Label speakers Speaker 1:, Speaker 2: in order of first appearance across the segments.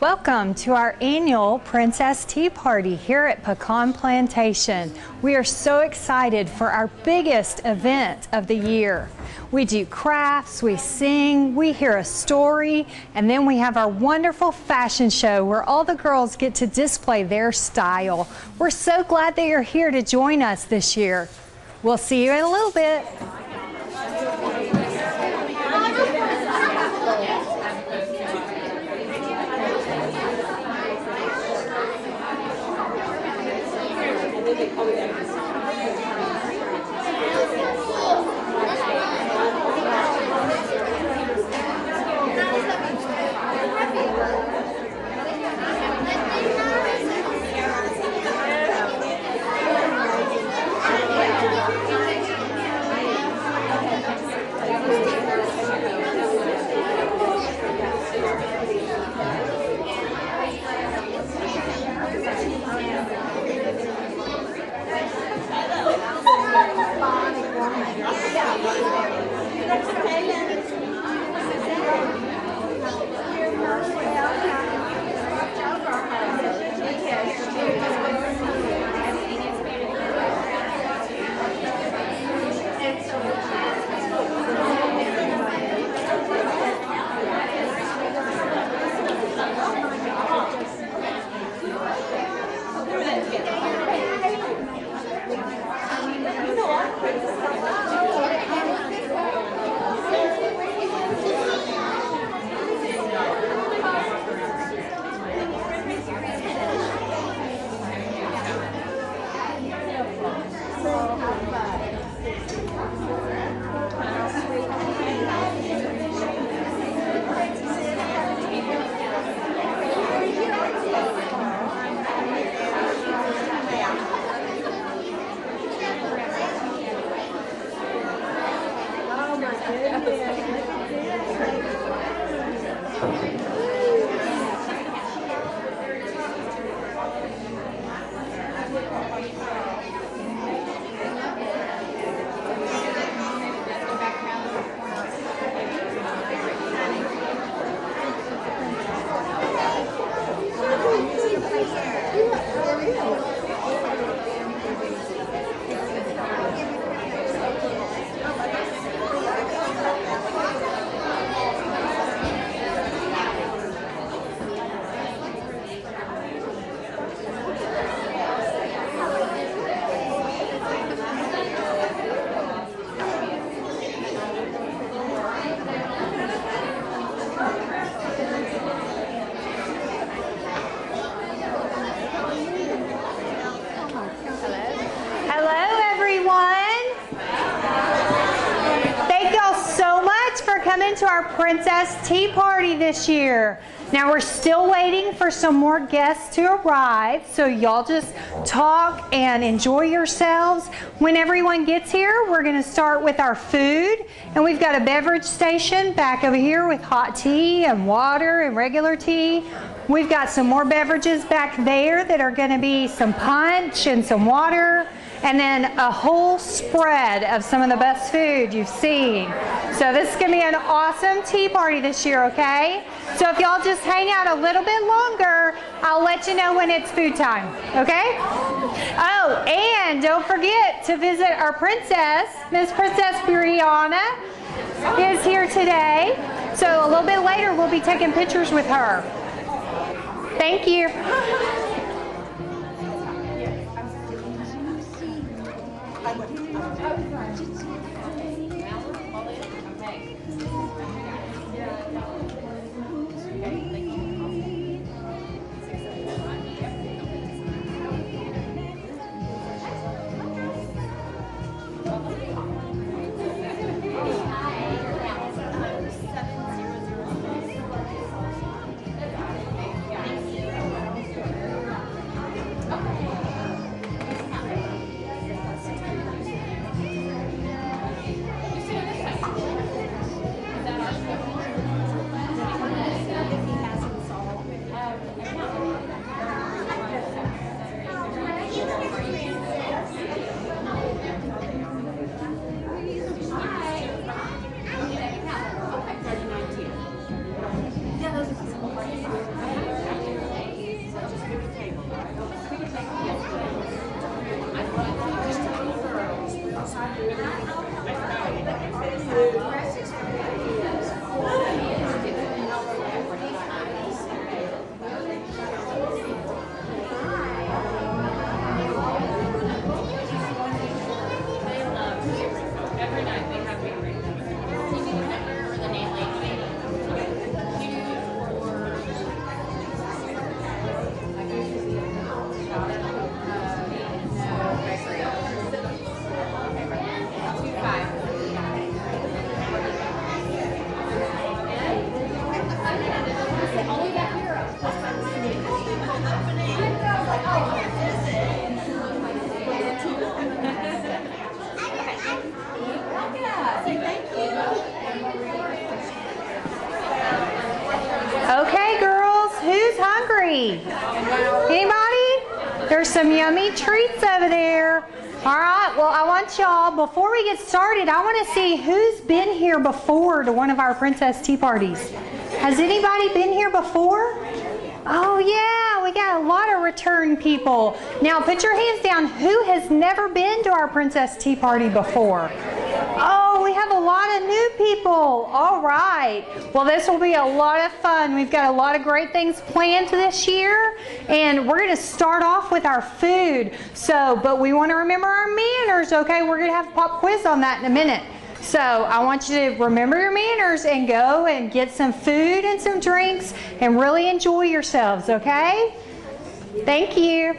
Speaker 1: Welcome to our annual Princess Tea Party here at Pecan Plantation. We are so excited for our biggest event of the year. We do crafts, we sing, we hear a story, and then we have our wonderful fashion show where all the girls get to display their style. We're so glad that you're here to join us this year. We'll see you in a little bit.
Speaker 2: To our Princess Tea Party this year. Now we're still waiting for some more guests to arrive, so y'all just talk and enjoy yourselves. When everyone gets here, we're going to start with our food, and we've got a beverage station back over here with hot tea and water and regular tea. We've got some more beverages back there that are going to be some punch and some water, and then a whole spread of some of the best food you've seen. So this is going to be an awesome tea party this year, okay? So if y'all just hang out a little bit longer, I'll let you know when it's food time, okay? Oh, and don't forget to visit our princess. Miss Princess Brianna is here today. So a little bit later, we'll be taking pictures with her. Thank you. There's some yummy treats over there. All right, well, I want y'all, before we get started, I want to see who's been here before to one of our Princess Tea Parties. Has anybody been here before? Oh, yeah, we got a lot of return people. Now, put your hands down. Who has never been to our Princess Tea Party before? Oh, we have a lot of new people. All right. Well, this will be a lot of fun. We've got a lot of great things planned this year, and we're going to start off with our food. But we want to remember our manners, okay? We're going to have a pop quiz on that in a minute. So I want you to remember your manners and go and get some food and some drinks and really enjoy yourselves, okay? Thank you.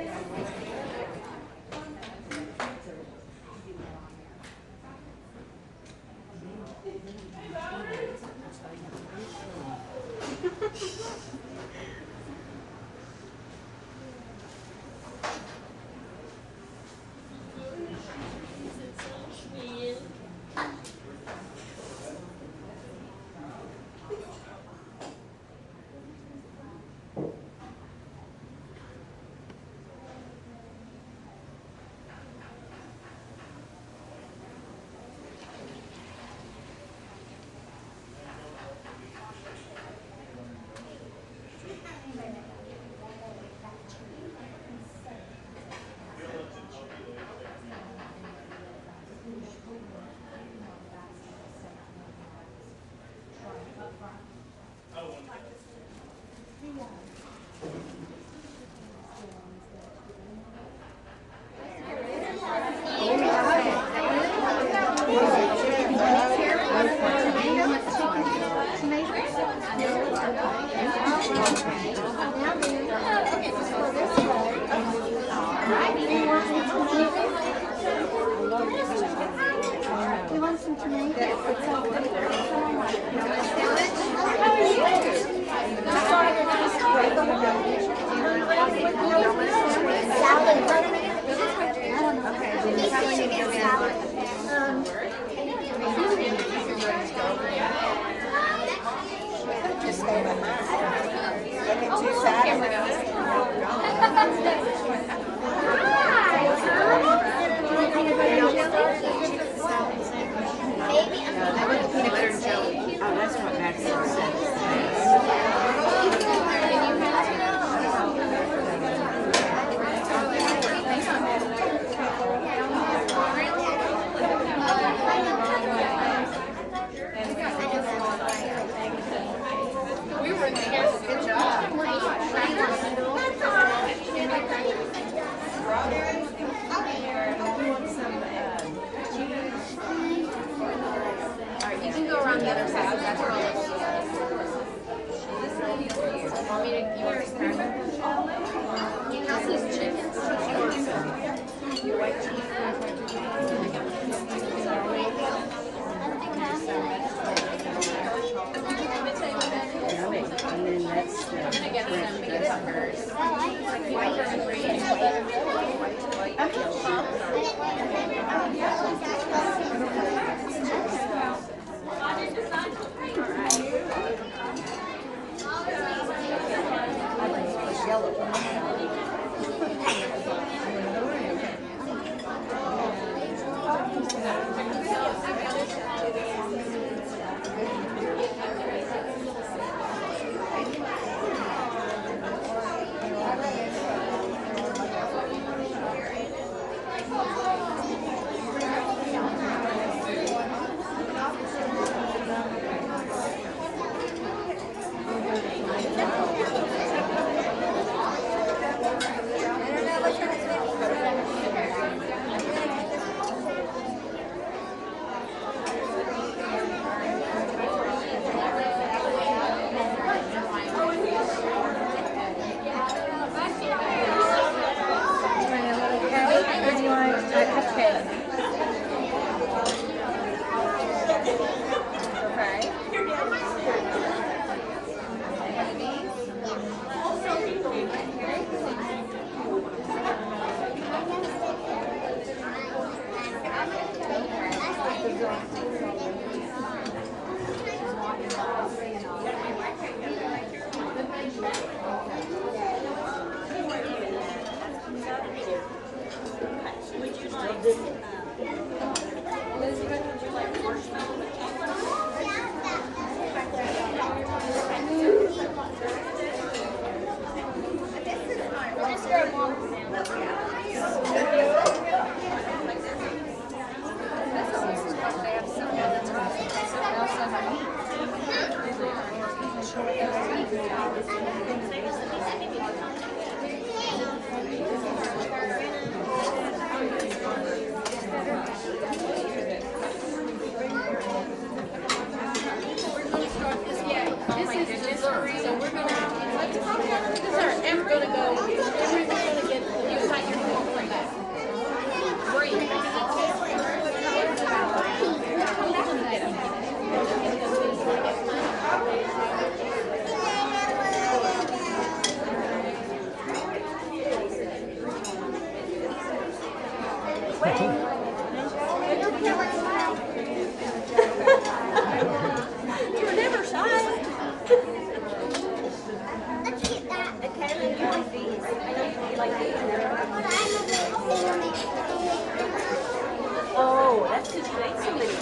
Speaker 3: Oh, that's because you ate so many.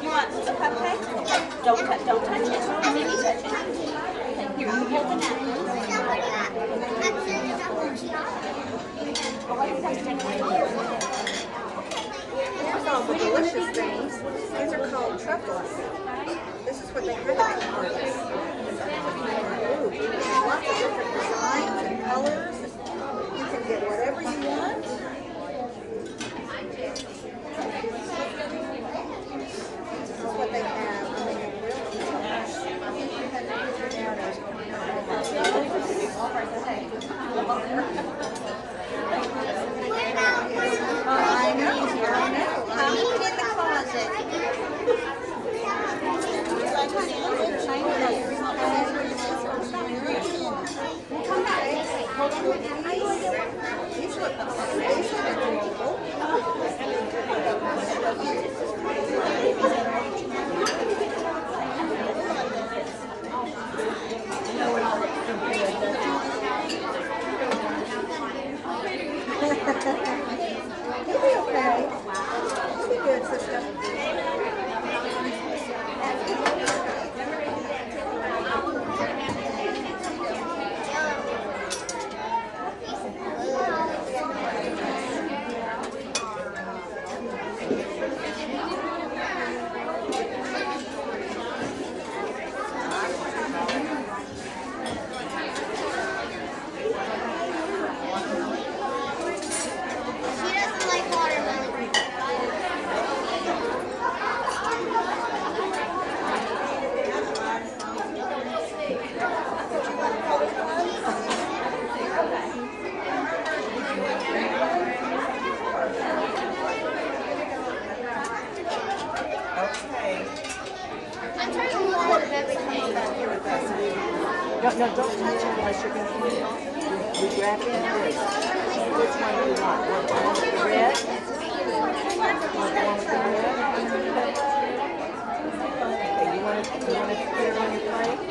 Speaker 3: You want the cupcake? Don't touch it. Maybe touch it. Here, you hold the napkin.
Speaker 4: Here's all the delicious things. These are called truffles. This is what they have at parties. Ooh, lots of different designs and colors. You can get whatever you want. This is what they have. And they have real I know. I'm in the closet. Come back. These look adorable. You'll be okay. You'll be good, sister.
Speaker 5: No, don't touch it unless you're going to eat it. We grab it in this. Which one do you want? Want the one with the red? Want the one with the red? Okay, you want to put it on your plate?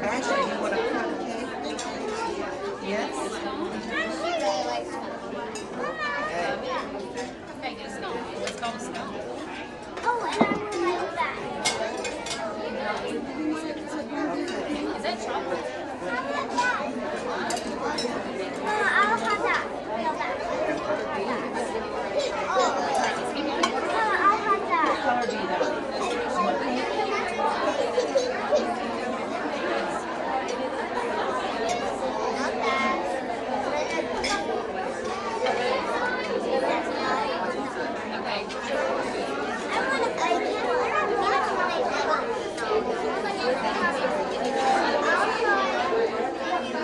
Speaker 4: Ashley, you want a cupcake? Yes?
Speaker 3: Okay, get a scone. It's called a scone.
Speaker 6: Oh, and I remember that.
Speaker 3: Is that chocolate?
Speaker 6: Mama, I'll have that. No, that. Oh. Mama, I'll have that.
Speaker 3: What color do you know?
Speaker 6: Not that.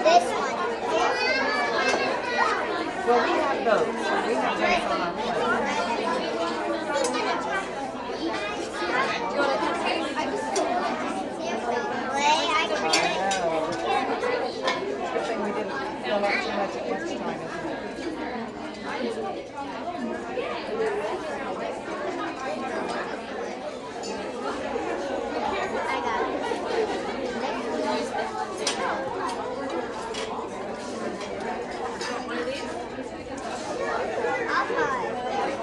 Speaker 6: This one.
Speaker 5: Well, we have those. We have those on our plate. Good thing we didn't fill up too much at this time, isn't it?
Speaker 6: I got it. I'll try.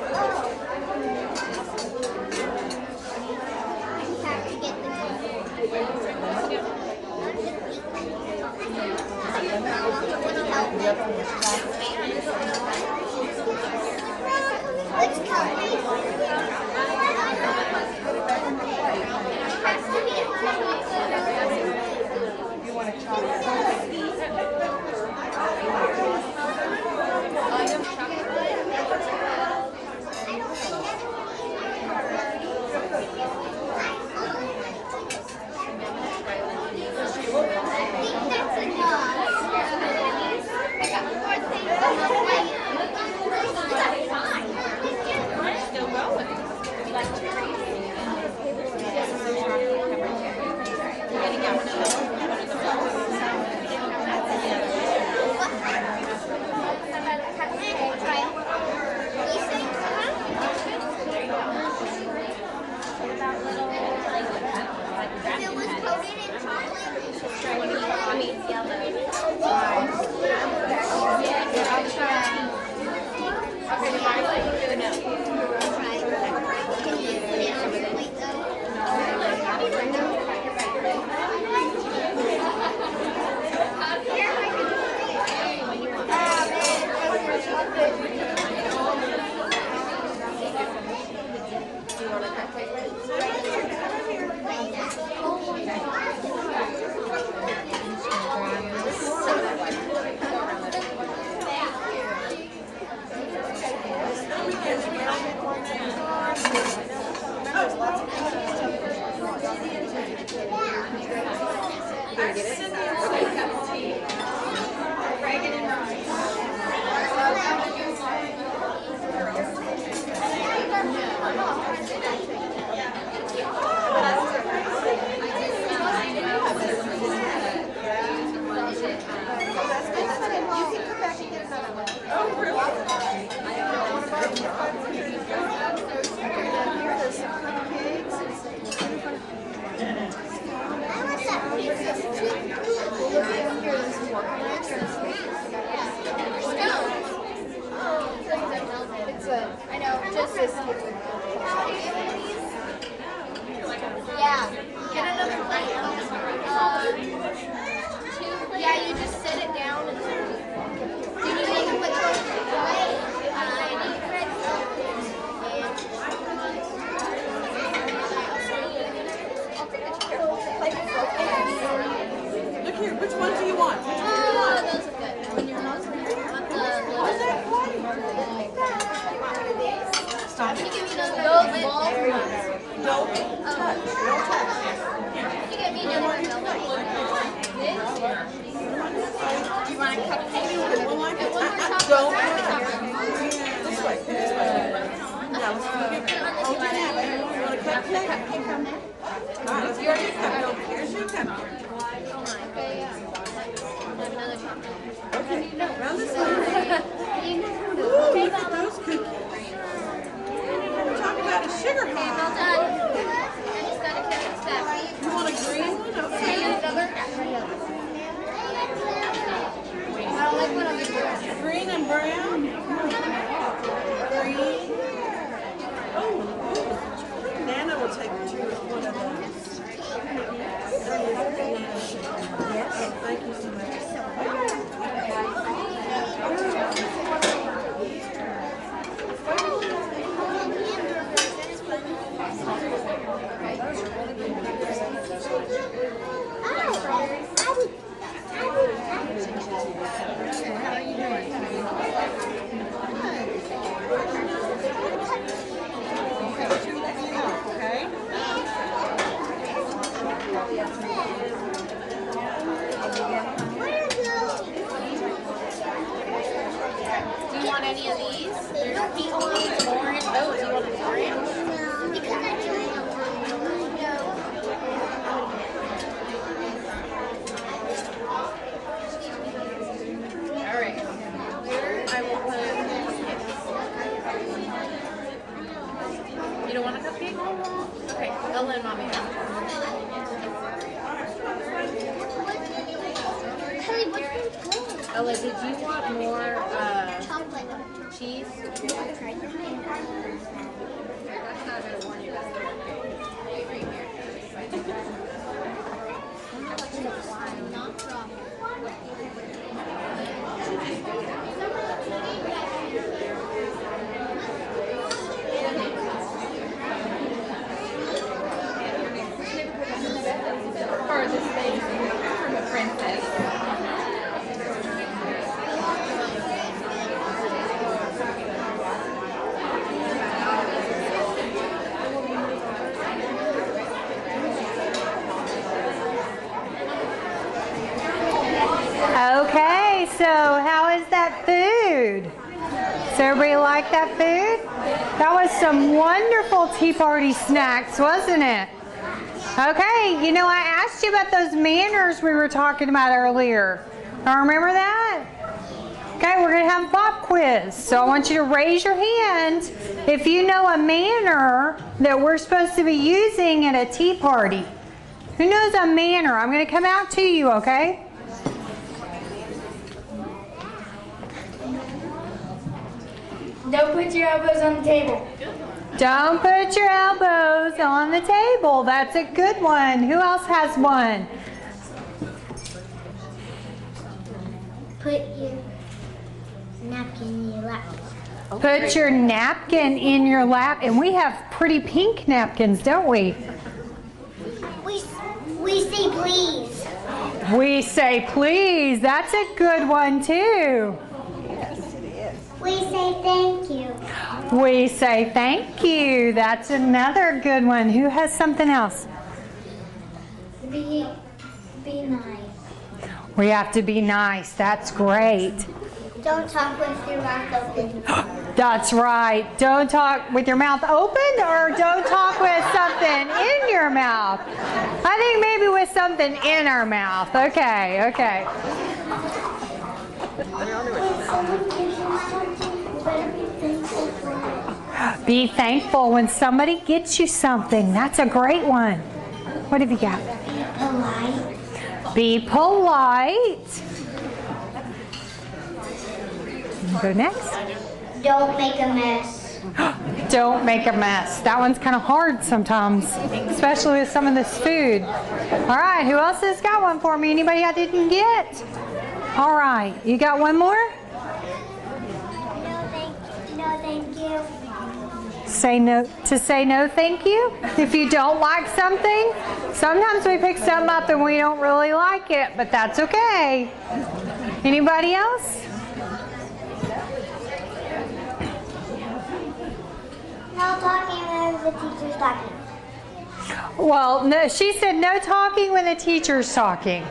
Speaker 6: I know, just this. Yeah. Get another plate. Yeah, you just set it down and do you need to put your plate?
Speaker 4: Look here, which one do you want? Which one do you want?
Speaker 6: Those are good. When you're not
Speaker 4: Stop
Speaker 6: Can
Speaker 4: it.
Speaker 6: you give me those balls?
Speaker 4: Don't touch. Don't touch.
Speaker 6: Can you get me another velvet? This? Do you want a cupcake?
Speaker 4: One more
Speaker 6: And one more chocolate?
Speaker 4: Don't.
Speaker 6: This
Speaker 4: way. This way. Now, let's hold your hand. You want a cupcake? All right, let's go get a cupcake. Here's your cupcake.
Speaker 6: Okay, yeah. Another chocolate.
Speaker 4: Okay, round this way.
Speaker 6: You know.
Speaker 4: Ooh, look at those cookies. Talk about a sugar
Speaker 6: Okay,
Speaker 4: high.
Speaker 6: well done. I just got to carry this back.
Speaker 4: You want a green one?
Speaker 6: Can I
Speaker 4: Okay.
Speaker 6: get another? I don't like what I'm doing.
Speaker 4: Green and brown. Green. Oh, Nana will take one of those. Yes. Thank you so much.
Speaker 6: Do you want any of these? There's pink ones, orange. Oh, do you want an orange? Because I don't know. All right. Here I will put. You don't want a cupcake? Okay, I'll let mommy know. Ella, did you want more cheese? That's not going to warn you. Right here.
Speaker 2: So everybody like that food? That was some wonderful Tea Party snacks, wasn't it? Okay, you know, I asked you about those manners we were talking about earlier. I remember that? Okay, we're going to have a pop quiz. So I want you to raise your hand if you know a manner that we're supposed to be using at a tea party. Who knows a manner? I'm going to come out to you, okay?
Speaker 6: Don't put your elbows on the table.
Speaker 2: Don't put your elbows on the table. That's a good one. Who else has one?
Speaker 6: Put your napkin in your lap.
Speaker 2: Put your napkin in your lap. And we have pretty pink napkins, don't we?
Speaker 6: We say please.
Speaker 2: We say please. That's a good one too.
Speaker 6: We say thank you.
Speaker 2: We say thank you. That's another good one. Who has something else?
Speaker 6: Be nice.
Speaker 2: We have to be nice. That's great.
Speaker 6: Don't talk with your mouth open.
Speaker 2: That's right. Don't talk with your mouth open, or don't talk with something in your mouth. I think maybe with something in our mouth. Okay, okay. Be thankful when somebody gets you something. That's a great one. What have you got? Be polite. Be polite. Go next.
Speaker 6: Don't make a mess.
Speaker 2: Don't make a mess. That one's kind of hard sometimes, especially with some of this food. All right, who else has got one for me? Anybody I didn't get? All right, you got one more?
Speaker 6: No, thank you.
Speaker 2: Say no thank you. If you don't like something, sometimes we pick something up and we don't really like it, but that's okay. Anybody else?
Speaker 6: No talking when the teacher's talking.
Speaker 2: Well, no, she said no talking when the teacher's talking.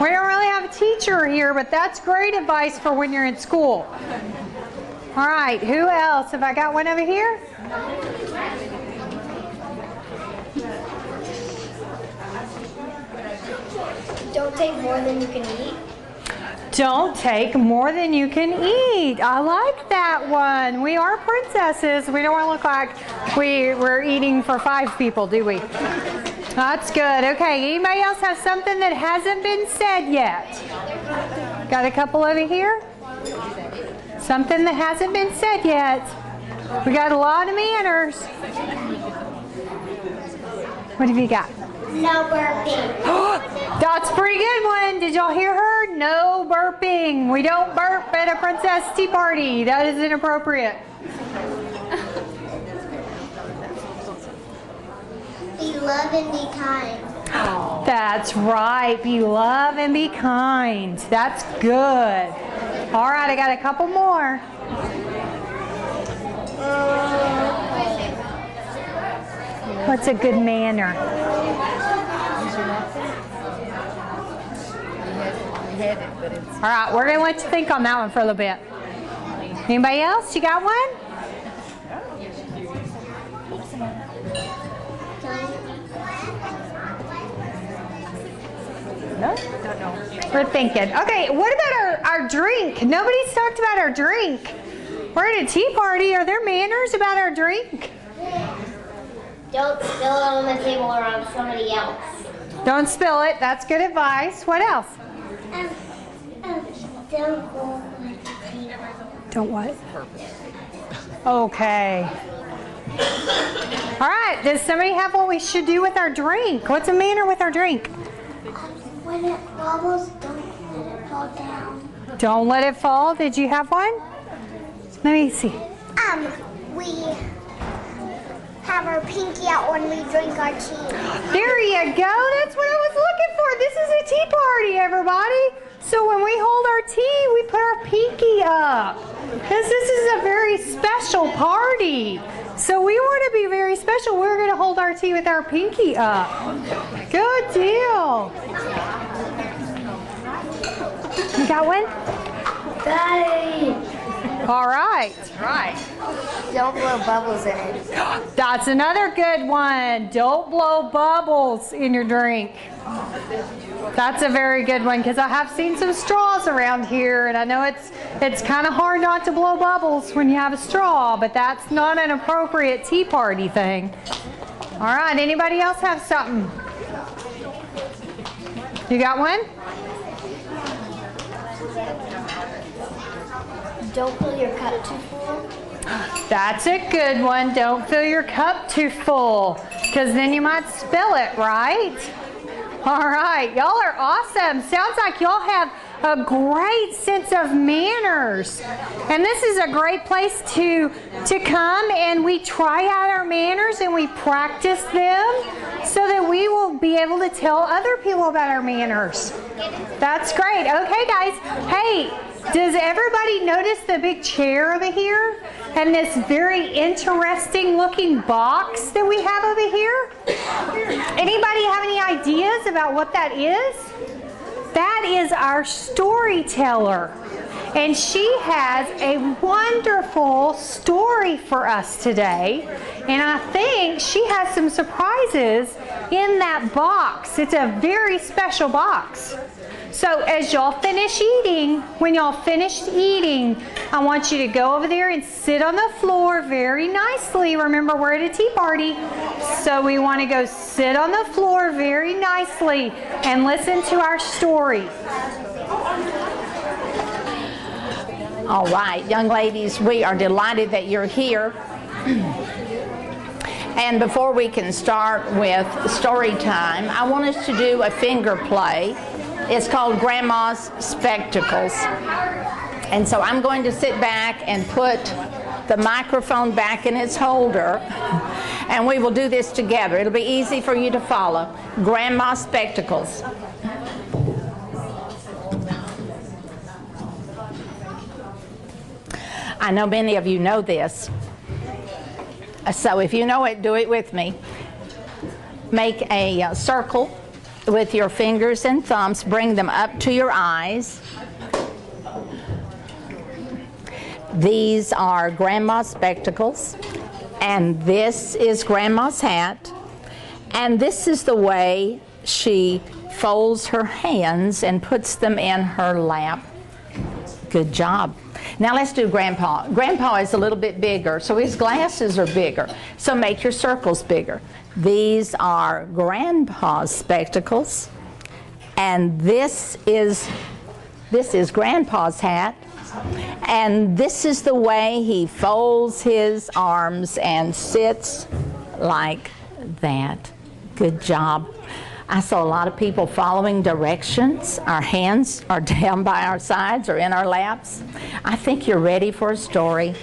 Speaker 2: We don't really have a teacher here, but that's great advice for when you're in school. All right, who else? Have I got one over here?
Speaker 6: Don't take more than you can eat.
Speaker 2: Don't take more than you can eat. I like that one. We are princesses. We don't want to look like we're eating for 5 people, do we? That's good. Okay, anybody else have something that hasn't been said yet? Got a couple over here? Something that hasn't been said yet. We got a lot of manners. What have you got?
Speaker 6: No burping.
Speaker 2: That's a pretty good one. Did y'all hear her? No burping. We don't burp at a princess tea party. That is inappropriate.
Speaker 6: Be love and be kind.
Speaker 2: That's right. Be love and be kind. That's good. All right, I got a couple more. What's a good manner? All right, we're going to let you think on that one for a little bit. Anybody else? You got one? No? We're thinking. Okay, what about our drink? Nobody's talked about our drink. We're at a tea party. Are there manners about our drink?
Speaker 6: Don't spill it on the table or on somebody else.
Speaker 2: Don't spill it. That's good advice. What else?
Speaker 6: Don't go on the table.
Speaker 2: Don't what? Okay. All right. Does somebody have what we should do with our drink? What's a manner with our drink?
Speaker 6: When it bubbles, don't let it fall down.
Speaker 2: Don't let it fall. Did you have one? Let me see.
Speaker 6: We have our pinky out when we drink our tea.
Speaker 2: There you go. That's what I was looking for. This is a tea party, everybody. So when we hold our tea, we put our pinky up. Because this is a very special party. So we want to be very special. We're going to hold our tea with our pinky up. Good deal. You got one?
Speaker 6: Daddy!
Speaker 1: All right.
Speaker 2: Right.
Speaker 6: Don't blow bubbles in it.
Speaker 1: That's another good one. Don't blow bubbles in your drink. That's a very good one because I have seen some straws around here, and I know it's kind of hard not to blow bubbles when you have a straw, but that's not an appropriate tea party thing. All right, anybody else have something? You got one?
Speaker 6: Don't fill your cup too full.
Speaker 1: That's a good one. Don't fill your cup too full because then you might spill it, right? All right, y'all are awesome. Sounds like y'all have a great sense of manners. And this is a great place to come and we try out our manners and we practice them so that we will be able to tell other people about our manners. That's great. Okay, guys. Hey, does everybody notice the big chair over here? And this very interesting looking box that we have over here? Anybody have any ideas about what that is? That is our storyteller. And she has a wonderful story for us today. And I think she has some surprises in that box. It's a very special box. So as y'all finish eating, when y'all finished eating, I want you to go over there and sit on the floor very nicely. Remember, we're at a tea party, so we want to go sit on the floor very nicely and listen to our story.
Speaker 7: All right, young ladies, we are delighted that you're here. And before we can start with story time, I want us to do a finger play. It's called Grandma's Spectacles. And so I'm going to sit back and put the microphone back in its holder, and we will do this together. It'll be easy for you to follow. Grandma's Spectacles. I know many of you know this. So if you know it, do it with me. Make a circle with your fingers and thumbs. Bring them up to your eyes. These are Grandma's spectacles. And this is Grandma's hat. And this is the way she folds her hands and puts them in her lap. Good job. Now let's do Grandpa. Grandpa is a little bit bigger, so his glasses are bigger. So make your circles bigger. These are Grandpa's spectacles. And this is Grandpa's hat. And this is the way he folds his arms and sits like that. Good job. I saw a lot of people following directions. Our hands are down by our sides or in our laps. I think you're ready for a story.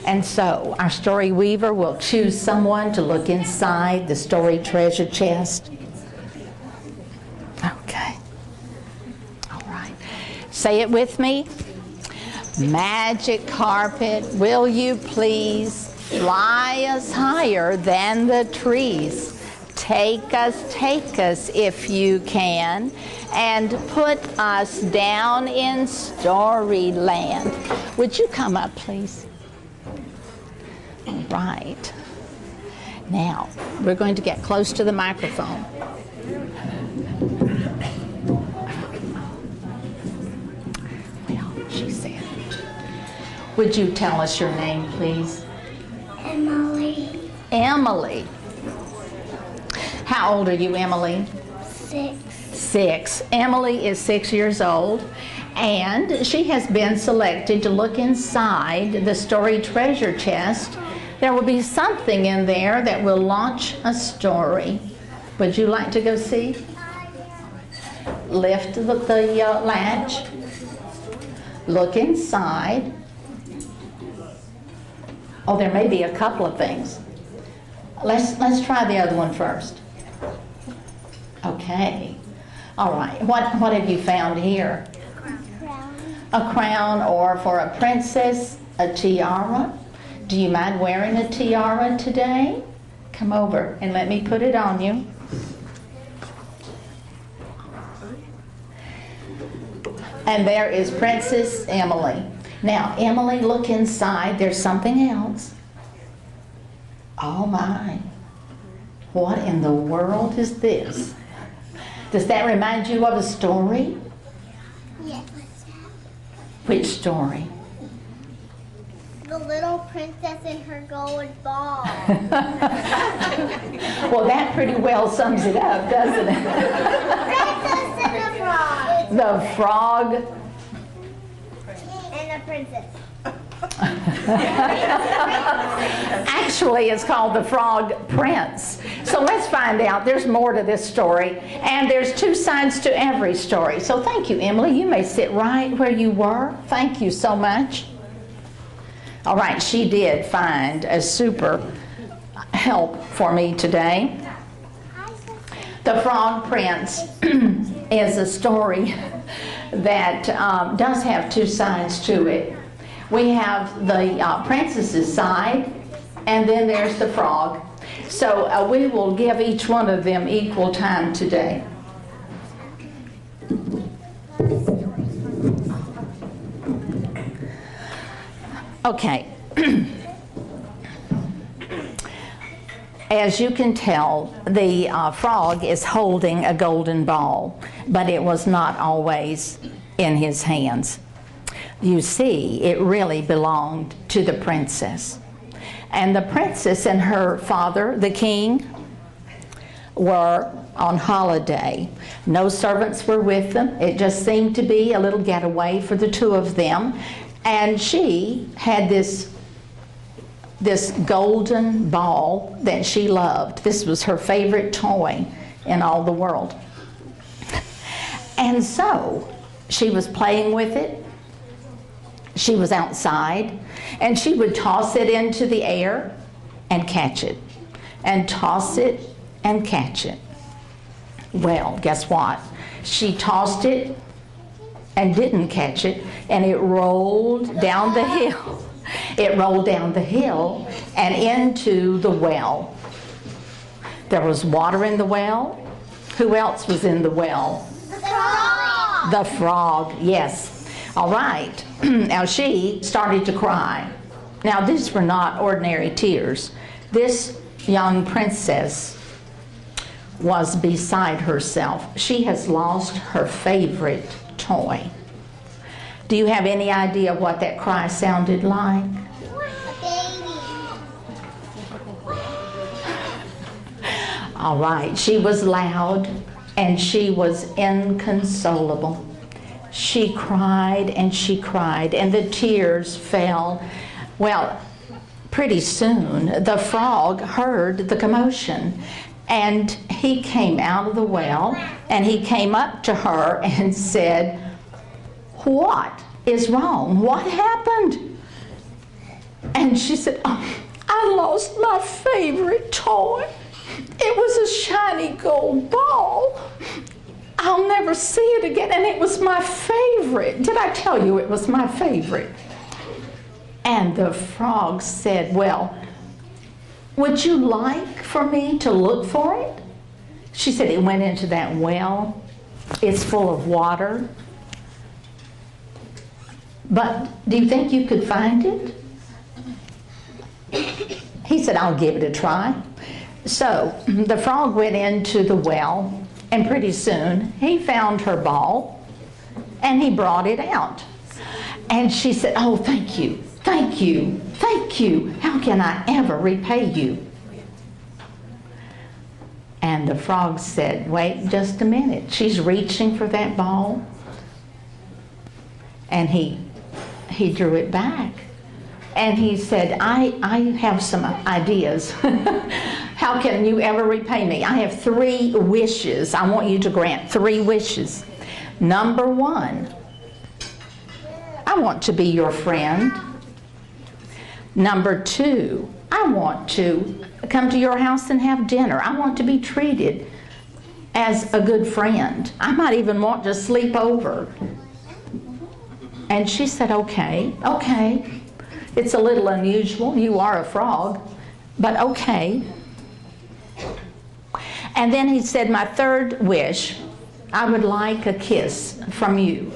Speaker 7: And so our story weaver will choose someone to look inside the story treasure chest. Okay. All right. Say it with me. Magic carpet, will you please fly us higher than the trees? Take us if you can, and put us down in Storyland. Would you come up, please? All right. Now, we're going to get close to the microphone. Well, she said. Would you tell us your name, please?
Speaker 6: Emily.
Speaker 7: Emily. How old are you, Emily?
Speaker 6: 6.
Speaker 7: 6. Emily is 6 years old, and she has been selected to look inside the story treasure chest. There will be something in there that will launch a story. Would you like to go see? Lift the latch. Look inside. Oh, there may be a couple of things. Let's try the other one first. Okay. All right. What have you found here? A crown, or for a princess, a tiara. Do you mind wearing a tiara today? Come over and let me put it on you. And there is Princess Emily. Now, Emily, look inside. There's something else. Oh my. What in the world is this? Does that remind you of a story?
Speaker 6: Yes.
Speaker 7: Which story?
Speaker 6: The little princess and her gold ball.
Speaker 7: Well, that pretty well sums it up, doesn't it?
Speaker 6: Princess and the frog.
Speaker 7: The frog.
Speaker 6: And the princess.
Speaker 7: Actually, it's called the Frog Prince. So let's find out. There's more to this story, and there's two sides to every story. So thank you, Emily. You may sit right where you were. Thank you so much. All right, she did find a super help for me today. The Frog Prince is a story that does have two sides to it. We have the princess's side, and then there's the frog. So we will give each one of them equal time today. Okay. As you can tell, the frog is holding a golden ball, but it was not always in his hands. You see, it really belonged to the princess. And the princess and her father, the king, were on holiday. No servants were with them. It just seemed to be a little getaway for the two of them. And she had this golden ball that she loved. This was her favorite toy in all the world. And so she was playing with it. She was outside, and she would toss it into the air and catch it, and toss it and catch it. Well, guess what? She tossed it and didn't catch it, and it rolled down the hill. It rolled down the hill and into the well. There was water in the well. Who else was in the well?
Speaker 6: The frog.
Speaker 7: The frog, yes. All right. Now she started to cry. Now these were not ordinary tears. This young princess was beside herself. She has lost her favorite toy. Do you have any idea what that cry sounded like?
Speaker 6: A baby.
Speaker 7: All right, she was loud and she was inconsolable. She cried and she cried, and the tears fell. Well, pretty soon the frog heard the commotion, and he came out of the well and he came up to her and said, "What is wrong? What happened?" And she said, "Oh, I lost my favorite toy. It was a shiny gold ball. I'll never see it again, and it was my favorite. Did I tell you it was my favorite?" And the frog said, "Well, would you like for me to look for it?" She said, "It went into that well. It's full of water. But do you think you could find it?" He said, "I'll give it a try." So the frog went into the well, and pretty soon he found her ball and he brought it out. And she said, "Oh, thank you, thank you, thank you. How can I ever repay you?" And the frog said, "Wait just a minute." She's reaching for that ball, and he drew it back. And he said, I have some ideas. How can you ever repay me? I have 3 wishes. I want you to grant 3 wishes. Number 1, I want to be your friend. Number 2, I want to come to your house and have dinner. I want to be treated as a good friend. I might even want to sleep over. And she said, okay. It's a little unusual. You are a frog, but okay. And then he said, my 3rd wish, I would like a kiss from you.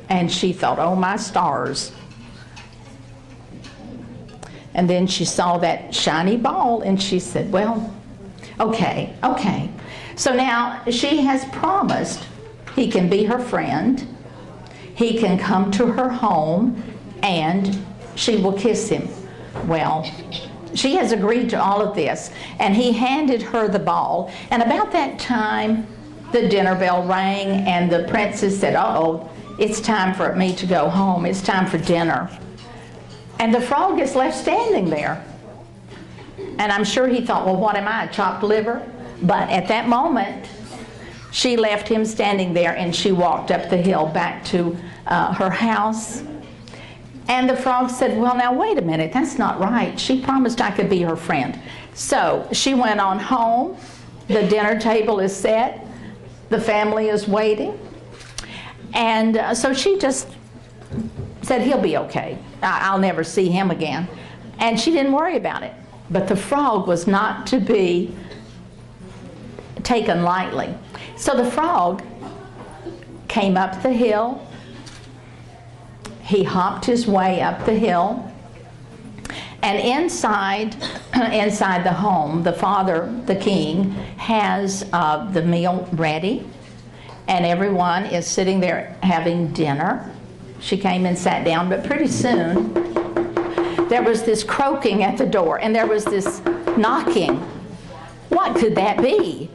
Speaker 7: And she thought, oh my stars. And then she saw that shiny ball and she said, well, okay. So now she has promised he can be her friend, he can come to her home, and she will kiss him. Well, she has agreed to all of this, and he handed her the ball, and about that time the dinner bell rang and the princess said, uh-oh, it's time for me to go home, it's time for dinner. And the frog is left standing there. And I'm sure he thought, well, what am I, chopped liver? But at that moment, she left him standing there and she walked up the hill back to her house. And the frog said, well, now wait a minute, that's not right. She promised I could be her friend. So she went on home. The dinner table is set. The family is waiting. And so she just said, he'll be okay. I'll never see him again. And she didn't worry about it. But the frog was not to be taken lightly. So the frog came up the hill. He hopped his way up the hill. And inside the home, the father, the king, has the meal ready. And everyone is sitting there having dinner. She came and sat down, but pretty soon there was this croaking at the door and there was this knocking. What could that be?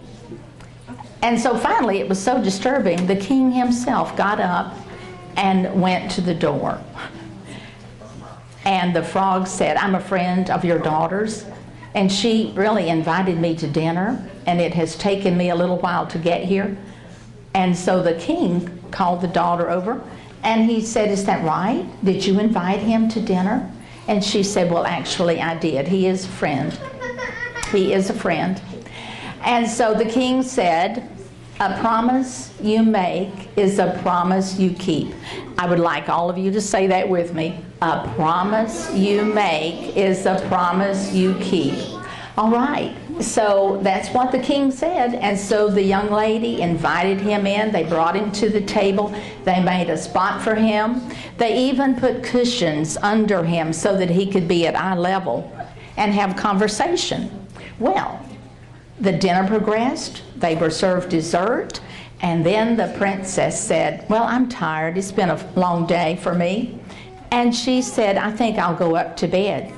Speaker 7: And so finally it was so disturbing, the king himself got up and went to the door. And the frog said, I'm a friend of your daughter's, and she really invited me to dinner, and it has taken me a little while to get here. And so the king called the daughter over, and he said, is that right? Did you invite him to dinner? And she said, well, actually I did. He is a friend. He is a friend. And so the king said, a promise you make is a promise you keep. I would like all of you to say that with me. A promise you make is a promise you keep. All right, so that's what the king said. And so the young lady invited him in. They brought him to the table. They made a spot for him. They even put cushions under him so that he could be at eye level and have conversation. Well, the dinner progressed. They were served dessert. And then the princess said, well, I'm tired. It's been a long day for me. And she said, I think I'll go up to bed.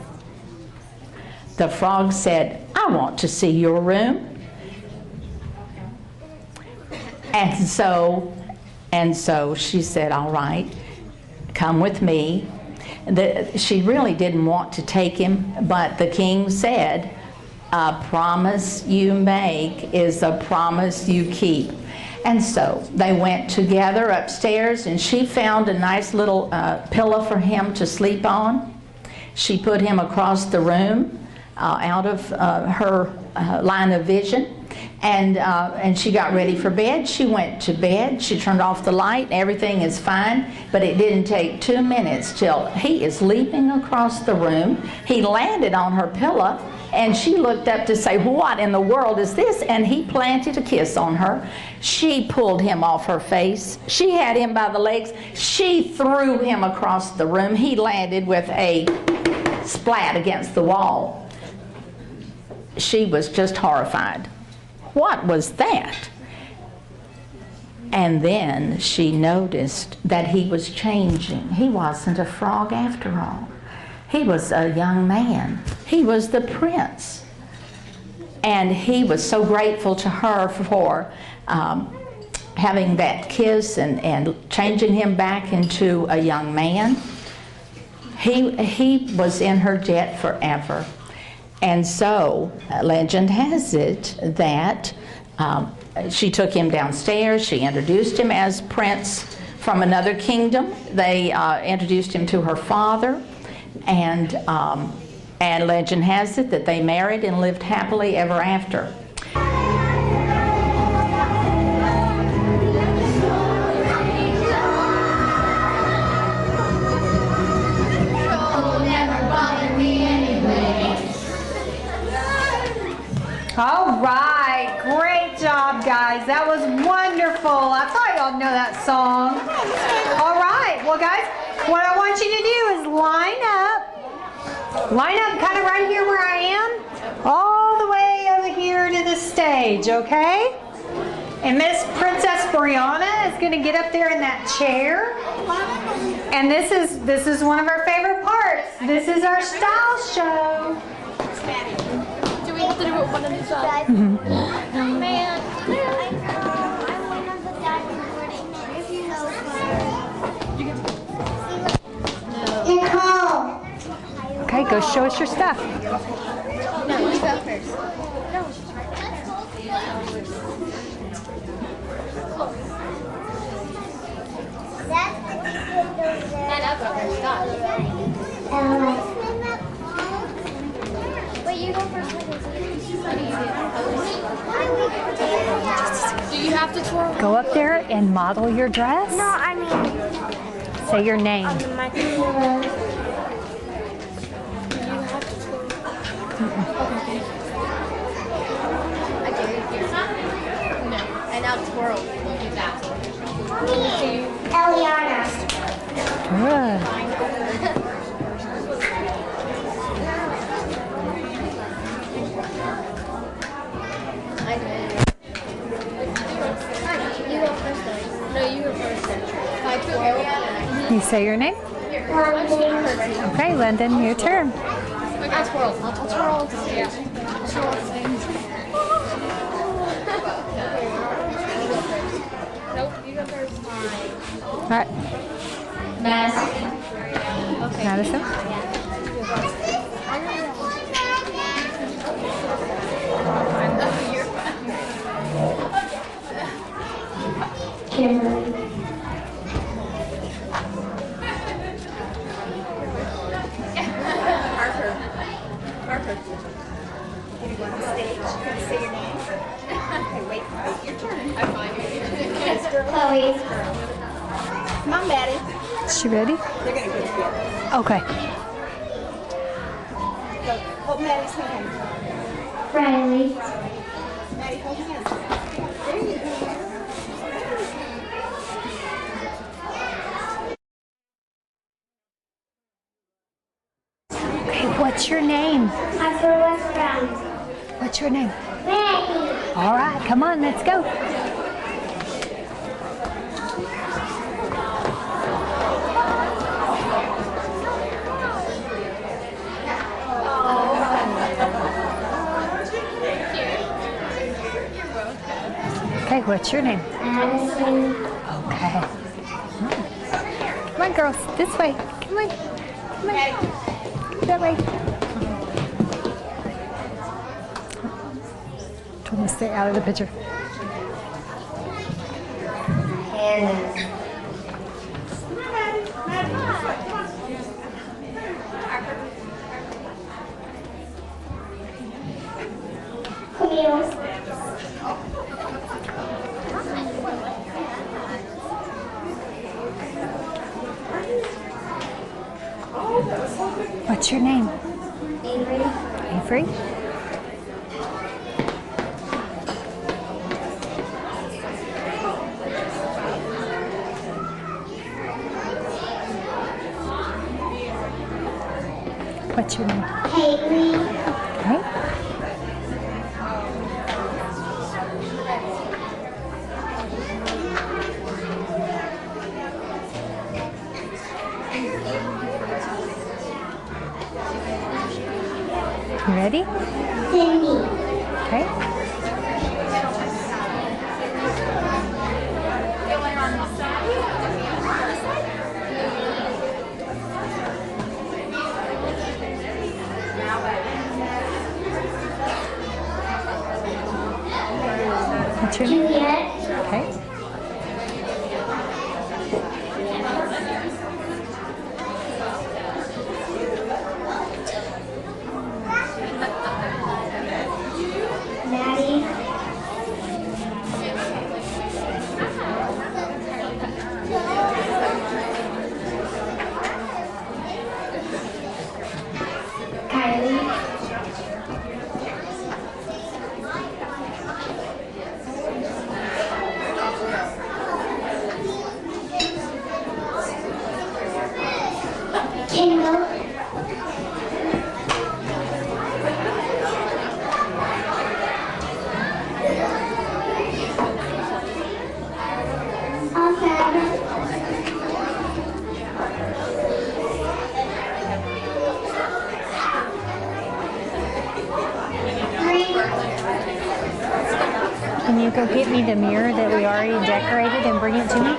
Speaker 7: The frog said, I want to see your room. And so she said, all right, come with me. She really didn't want to take him, but the king said, a promise you make is a promise you keep. And so they went together upstairs, and she found a nice little pillow for him to sleep on. She put him across the room out of her line of vision, and she got ready for bed. She went to bed. She turned off the light. Everything is fine, but it didn't take 2 minutes till he is leaping across the room. He landed on her pillow, and she looked up to say, what in the world is this? And he planted a kiss on her. She pulled him off her face. She had him by the legs. She threw him across the room. He landed with a splat against the wall. She was just horrified. What was that? And then she noticed that he was changing. He wasn't a frog after all. He was a young man. He was the prince. And he was so grateful to her for having that kiss and changing him back into a young man. He was in her debt forever. And so legend has it that she took him downstairs. She introduced him as prince from another kingdom. They introduced him to her father. And legend has it that they married and lived happily ever after.
Speaker 2: All right, great job, guys. That was wonderful. I thought y'all know that song. All right. well guys, what I want you to do is line up kind of right here where I am, all the way over here to the stage, okay? And Miss Princess Brianna is going to get up there in that chair. And this is one of our favorite parts. This is our style show.
Speaker 6: Do we have to do it one at a time?
Speaker 2: Mm-hmm.
Speaker 6: Man.
Speaker 2: Okay, go show us your stuff.
Speaker 6: No, you go first. No, she's right there. And I'll go first. Stop. Wait, you go first. What do you do? Do you have to twirl?
Speaker 2: Go up there and model your dress.
Speaker 6: No, I mean.
Speaker 2: Say your name.
Speaker 6: And I'll twirl. Do that.
Speaker 2: Eliana. Good.
Speaker 6: I did. You go first, though. No, you go first. I twirl.
Speaker 2: You say your name? Okay, Lyndon, your turn.
Speaker 6: I twirl. I'll twirl. Yeah. Twirl things. Nope, you go first.
Speaker 2: All right. Madison.
Speaker 6: Kimberly.
Speaker 4: Parker. You go on the stage. Can you say your name? Okay, wait your turn.
Speaker 6: I'm fine.
Speaker 4: Chloe. Come on, Maddie.
Speaker 2: Is she ready?
Speaker 4: They're going to get together.
Speaker 2: Okay.
Speaker 4: Go. Hold Maddie's hand.
Speaker 6: Riley.
Speaker 4: Maddie, hold hands. There you go.
Speaker 2: Okay, what's your name?
Speaker 6: I'm from West Brown.
Speaker 2: What's your name?
Speaker 6: Maggie.
Speaker 2: All right, come on, let's go. Okay, what's your name?
Speaker 6: Madison.
Speaker 2: Okay. Come on, girls, this way. Come on. Come on. That way. Trying to stay out of the picture.
Speaker 6: Hannah. Camille.
Speaker 2: What's your name?
Speaker 6: Avery.
Speaker 2: Avery? What's your name?
Speaker 6: Haley.
Speaker 2: Okay. You ready?
Speaker 6: Cindy.
Speaker 2: Okay. What's your name?
Speaker 6: Juliet.
Speaker 2: Okay.
Speaker 6: Maddie.
Speaker 8: Jingle.
Speaker 1: Can you go get me the mirror that we already decorated and bring it to me?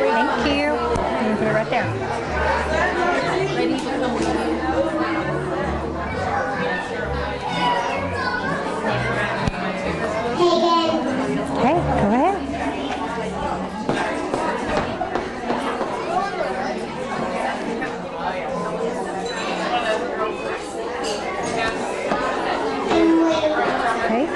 Speaker 1: Thank you. I'm gonna put it right there. Okay, go ahead. Okay.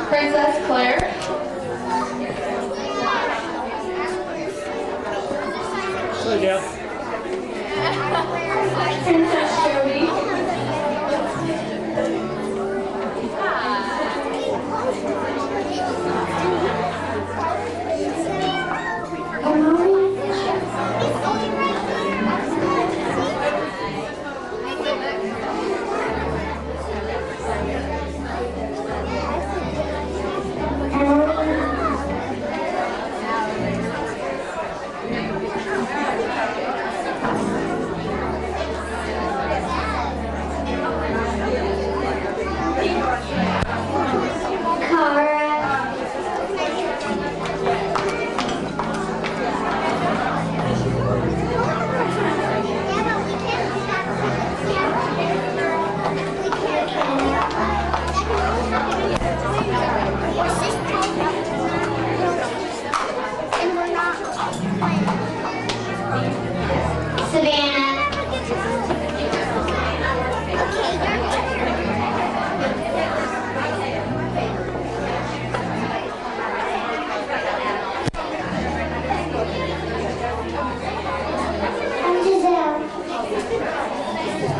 Speaker 8: Princess Claire.
Speaker 9: There you go.
Speaker 8: Princess Jody.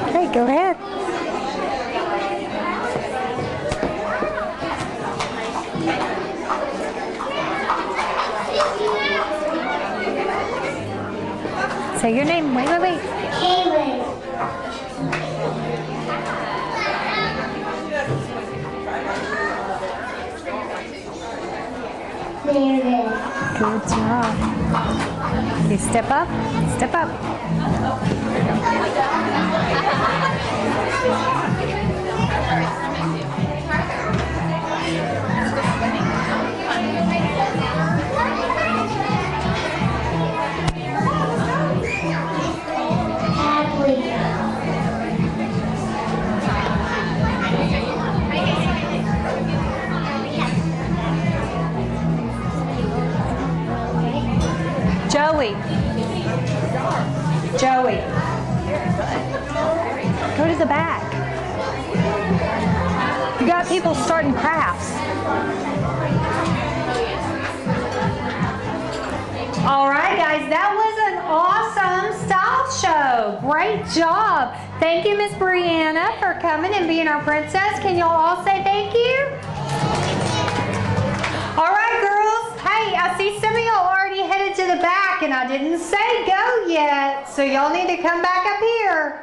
Speaker 1: Okay, go ahead. Say your name. Wait.
Speaker 8: Kaylin. There it is.
Speaker 1: Good job. Okay, step up. Step up.
Speaker 8: Hadley.
Speaker 1: We got people starting crafts. All right, guys, that was an awesome style show. Great job. Thank you, Miss Brianna, for coming and being our princess. Can y'all all say thank you? All right, girls. Hey, I see some of y'all already headed to the back, and I didn't say go yet, so y'all need to come back up here.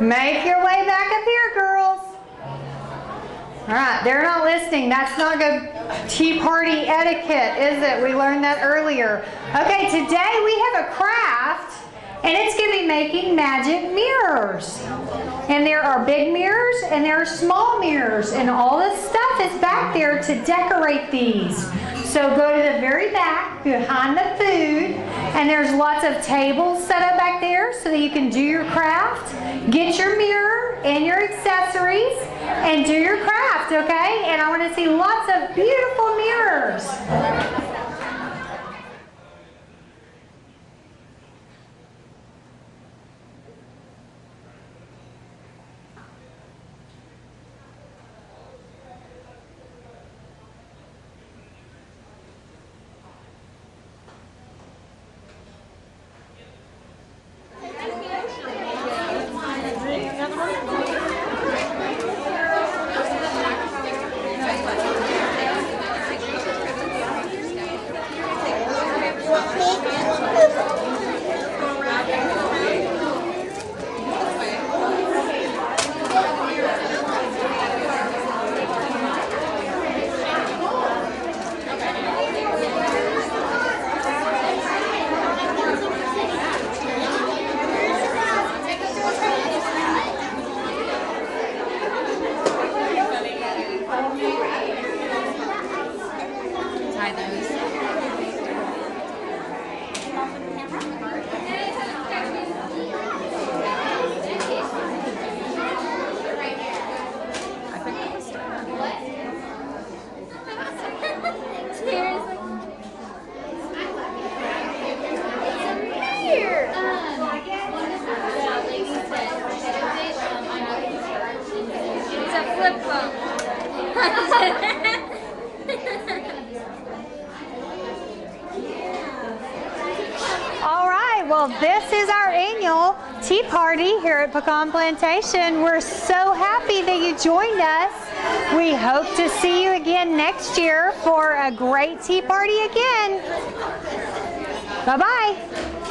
Speaker 1: Make your way back up here, girls. All right, they're not listening. That's not good tea party etiquette, is it? We learned that earlier. Okay, today we have a craft, and it's going to be making magic mirrors. And there are big mirrors, and there are small mirrors, and all this stuff is back there to decorate these. So go to the very back, behind the food, and there's lots of tables set up back there so that you can do your craft. Get your mirror and your accessories and do your craft, okay? And I want to see lots of beautiful mirrors. Well, this is our annual tea party here at Pecan Plantation. We're so happy that you joined us. We hope to see you again next year for a great tea party again. Bye-bye.